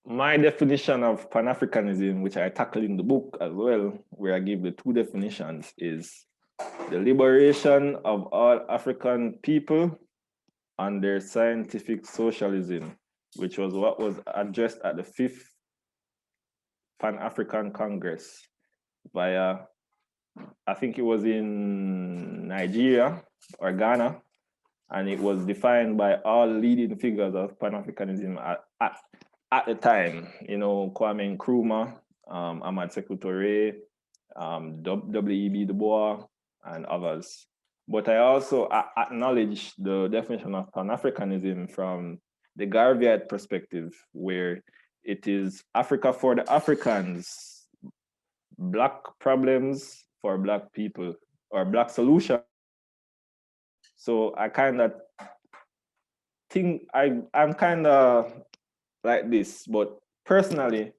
My definition of Pan-Africanism, which I tackle in the book as well, where I give the two definitions, is the liberation of all African people under scientific socialism, which was what was addressed at the Fifth Pan-African Congress via, I think it was in Nigeria or Ghana, and it was defined by all leading figures of Pan-Africanism at the time. You know, Kwame Nkrumah, Ahmad Sekou Touré, W.E.B. Du Bois, and others. But I also acknowledge the definition of Pan-Africanism from the Garveyite perspective, where it is Africa for the Africans, Black problems for Black people, or Black solution. So I kind of think I'm kind of like this, but personally,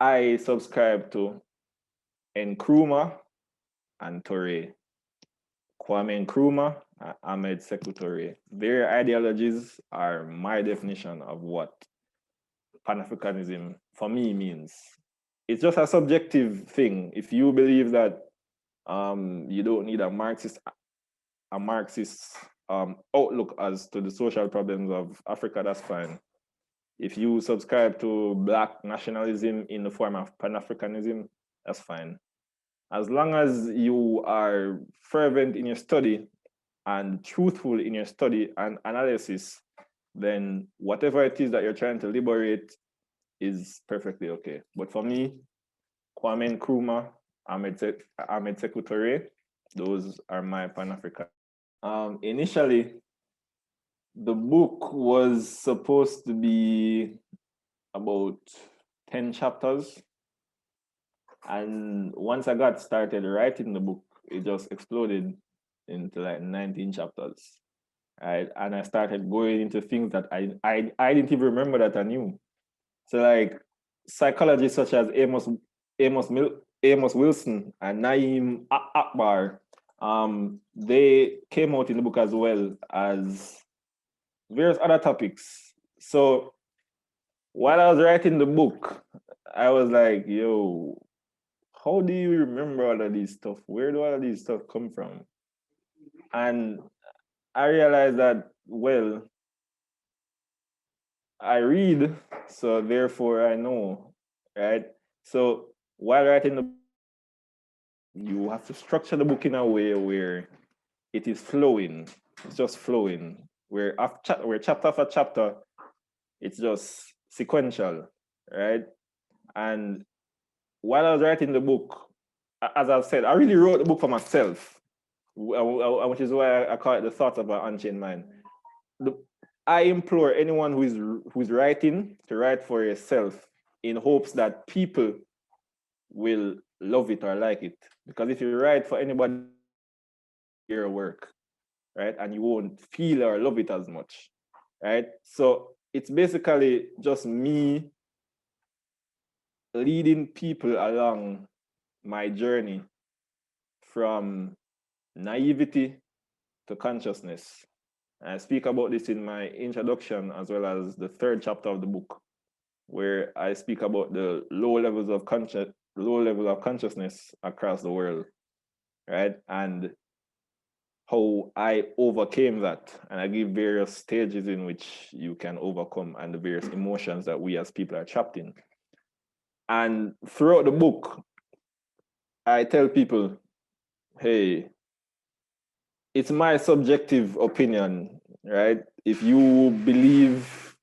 I subscribe to Nkrumah and Touré. Kwame Nkrumah, Ahmed Sekou Touré. Their ideologies are my definition of what Pan-Africanism for me means. It's just a subjective thing. If you believe that you don't need a Marxist outlook as to the social problems of Africa, that's fine. If you subscribe to Black nationalism in the form of Pan-Africanism, that's fine. As long as you are fervent in your study and truthful in your study and analysis, then whatever it is that you're trying to liberate is perfectly okay. But for me, Kwame Nkrumah, Ahmed Sekou Touré, those are my Pan-African. Initially, the book was supposed to be about 10 chapters. And once I got started writing the book, it just exploded into like 19 chapters. Right? And I started going into things that I didn't even remember that I knew. So like psychologists such as Amos Wilson and Naeem Akbar, they came out in the book as well as various other topics. So while I was writing the book, I was like, yo, how do you remember all of these stuff? Where do all of these stuff come from? And I realized that, well, I read, so therefore I know, right? So while writing the book, you have to structure the book in a way where it is flowing. It's just flowing. Where chapter after chapter, it's just sequential, right? And while I was writing the book, as I've said, I really wrote the book for myself, which is why I call it the thoughts of an unchained mind. I implore anyone who's writing to write for yourself in hopes that people will love it or like it. Because if you write for anybody, your work, right, and you won't feel or love it as much, right? So it's basically just me leading people along my journey from naivety to consciousness. I speak about this in my introduction as well as the third chapter of the book, where I speak about the low levels of consciousness across the world, right? And how I overcame that. And I give various stages in which you can overcome and the various emotions that we as people are trapped in. And throughout the book, I tell people, hey, it's my subjective opinion, right? If you believe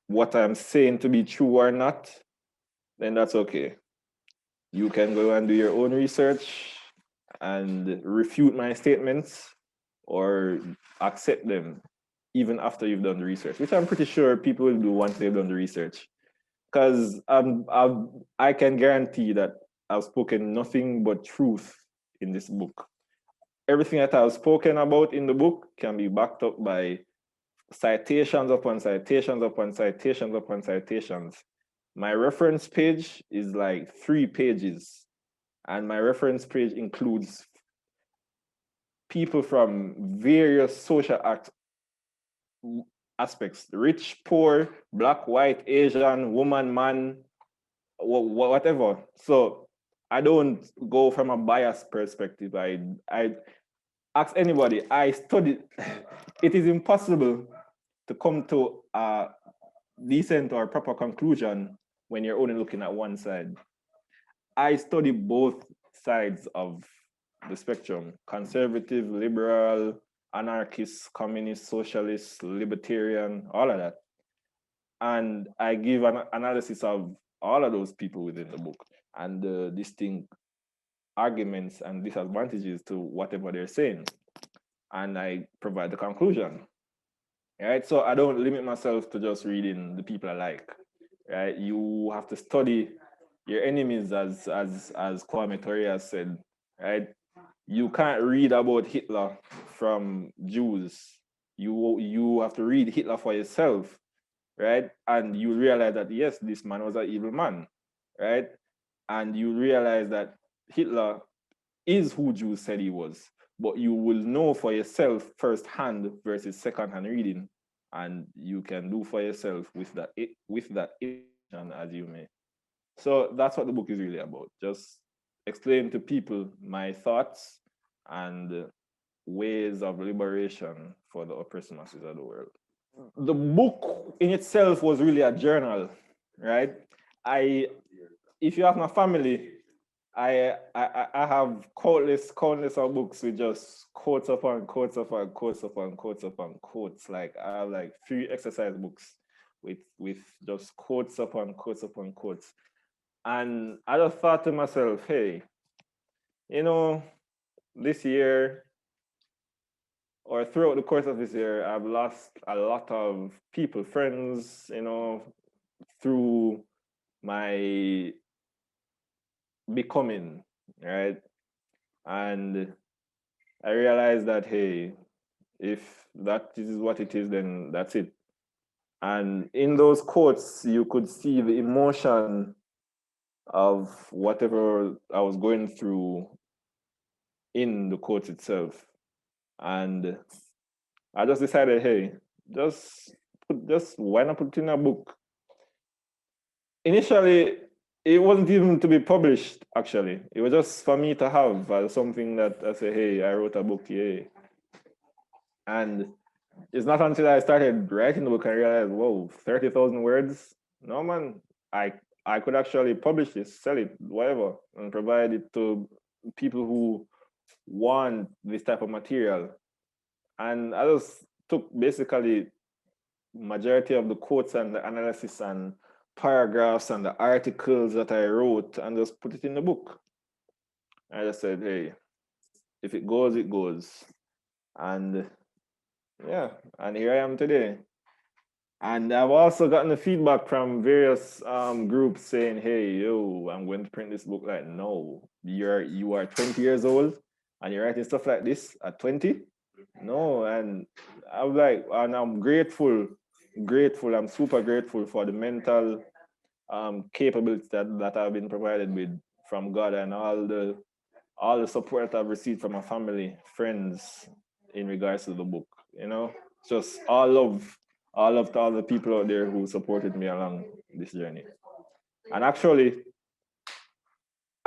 what I'm saying to be true or not, then that's okay. You can go and do your own research and refute my statements or accept them even after you've done the research, which I'm pretty sure people will do once they've done the research. Because I can guarantee that I've spoken nothing but truth in this book. Everything that I've spoken about in the book can be backed up by citations upon citations upon citations upon citations. My reference page is like 3 pages, and my reference page includes people from various social acts aspects: rich, poor, black, white, Asian, woman, man, whatever. So I don't go from a biased perspective. I ask anybody. I studied. It is impossible to come to a decent or proper conclusion when you're only looking at one side. I study both sides of the spectrum: conservative, liberal, anarchist, communist, socialist, libertarian, all of that. And I give an analysis of all of those people within the book and the distinct arguments and disadvantages to whatever they're saying. And I provide the conclusion. Right? So I don't limit myself to just reading the people I like. Right? You have to study your enemies, as Kwame Ture has said. Right? You can't read about Hitler from Jews. You have to read Hitler for yourself, right? And you realize that yes, this man was an evil man, right? And you realize that Hitler is who Jews said he was, but you will know for yourself firsthand versus secondhand reading, and you can do for yourself with that information as you may. So that's what the book is really about. Just explain to people my thoughts and ways of liberation for the oppressed masses of the world. The book in itself was really a journal, right? If you have my family, I have countless of books with just quotes upon quotes upon quotes upon quotes upon quotes. Like I have like 3 exercise books with just quotes upon quotes upon quotes. And I just thought to myself, hey, this year or throughout the course of this year, I've lost a lot of people, friends, through my becoming, right? And I realized that, hey, if that is what it is, then that's it. And in those quotes, you could see the emotion of whatever I was going through in the quote itself. And I just decided, hey, just why not put it in a book? Initially, it wasn't even to be published, actually. It was just for me to have as something that I say, hey, I wrote a book, yay. And it's not until I started writing the book I realized, whoa, 30,000 words? No, man, I could actually publish this, sell it, whatever, and provide it to people who want this type of material. And I just took basically majority of the quotes and the analysis and paragraphs and the articles that I wrote and just put it in the book. I just said, hey, if it goes, it goes. And yeah, and here I am today. And I've also gotten the feedback from various groups saying, hey, yo, I'm going to print this book. Like, no, you are 20 years old and you're writing stuff like this at 20? No, and I'm like, and I'm grateful, I'm super grateful for the mental capabilities that I've been provided with from God, and all the support I've received from my family, friends in regards to the book. Just all love to all the people out there who supported me along this journey. And actually,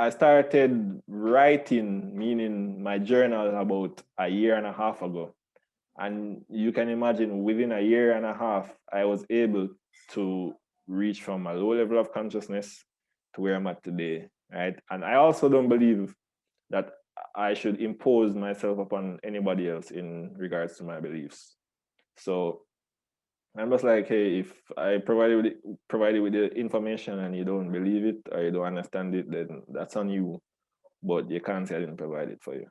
I started writing, meaning my journal, about a year and a half ago. And you can imagine, within a year and a half, I was able to reach from a low level of consciousness to where I'm at today, right? And I also don't believe that I should impose myself upon anybody else in regards to my beliefs. So I'm just like, hey, if I provide you with the information and you don't believe it or you don't understand it, then that's on you. But you can't say I didn't provide it for you.